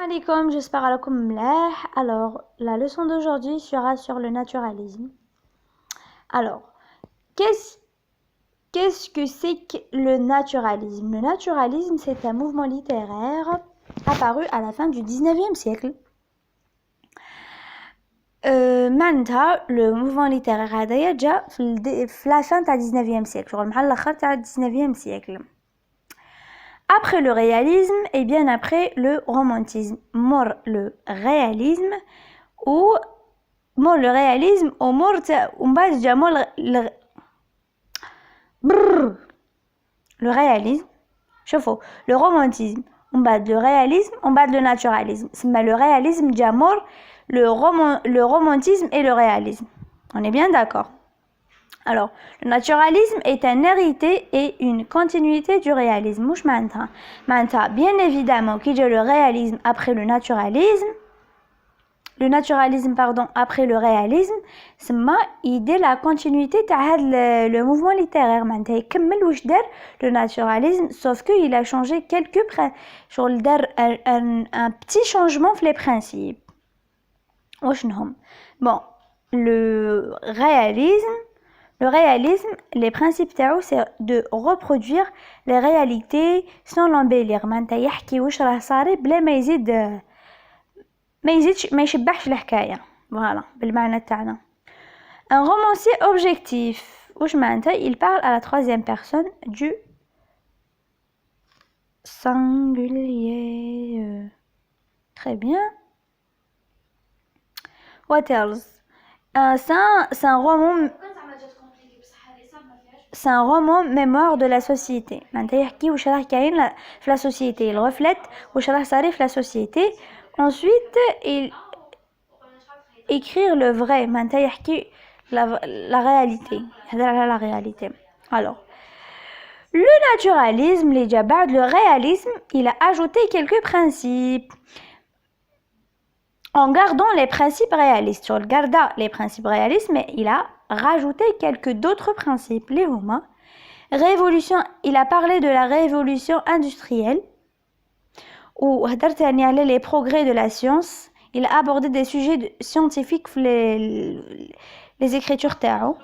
Alaikum, j'espère alakoum mlah. Alors, la leçon d'aujourd'hui sera sur le naturalisme. Alors, qu'est-ce que c'est que le naturalisme? Le naturalisme, c'est un mouvement littéraire apparu à la fin du 19e siècle. Le mouvement littéraire a déjà la fin du 19e siècle, le 19e siècle. Après le réalisme et bien après le romantisme. Mort le réalisme ou mort le réalisme ou mort le réalisme. شوفوا le romantisme on bat le réalisme on bat le naturalisme. Mais le réalisme déjà mort le romantisme et le réalisme. On est bien d'accord. Alors, le naturalisme est un hérité et une continuité du réalisme. Mouch manta, bien évidemment, qui dit le réalisme après le naturalisme après le réalisme, c'est idée la continuité de le mouvement littéraire. Manta, le naturalisme, sauf qu'il a changé un petit changement dans les principes. Bon, le réalisme, les principes c'est de reproduire les réalités sans l'embellir. معناتها يحكي واش راه صاري بلا ما يشبحش الحكايه. Voilà, بالمعنى تاعنا. Un romancier objectif. واش معناتها il parle à la troisième personne du singulier. Très bien. What else? C'est un roman mémoire de la société. La société. Il reflète la société. Ensuite, il écrire le vrai. La réalité. La réalité. Alors, le naturalisme, le réalisme, il a ajouté quelques principes. En gardant les principes réalistes. Il garda les principes réalistes, mais il a rajouté quelques d'autres principes. Les Romains. Révolution, il a parlé de la révolution industrielle. Ou les progrès de la science. Il a abordé des sujets scientifiques les écritures tao.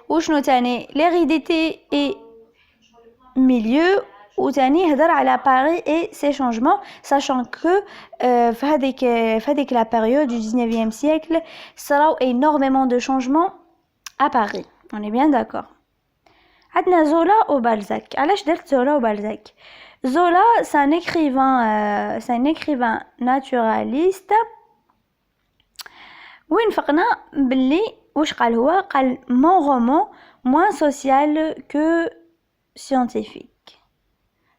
Ou l'hérédité et milieu. Ou à Paris et ses changements, sachant que la période du 19e siècle, sera énormément de changements à Paris. On est bien d'accord. Adna Zola ou Balzac. Alors, Zola ou Balzac. Zola, c'est un écrivain naturaliste. وين فقنا باللي واش قال هو قال mon roman moins social que scientifique.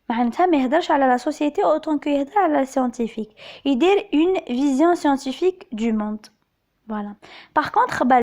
معناتها ما يهدرش على la société autant que يهدر على scientifique. Il donne une vision scientifique du monde. Voilà. Par contre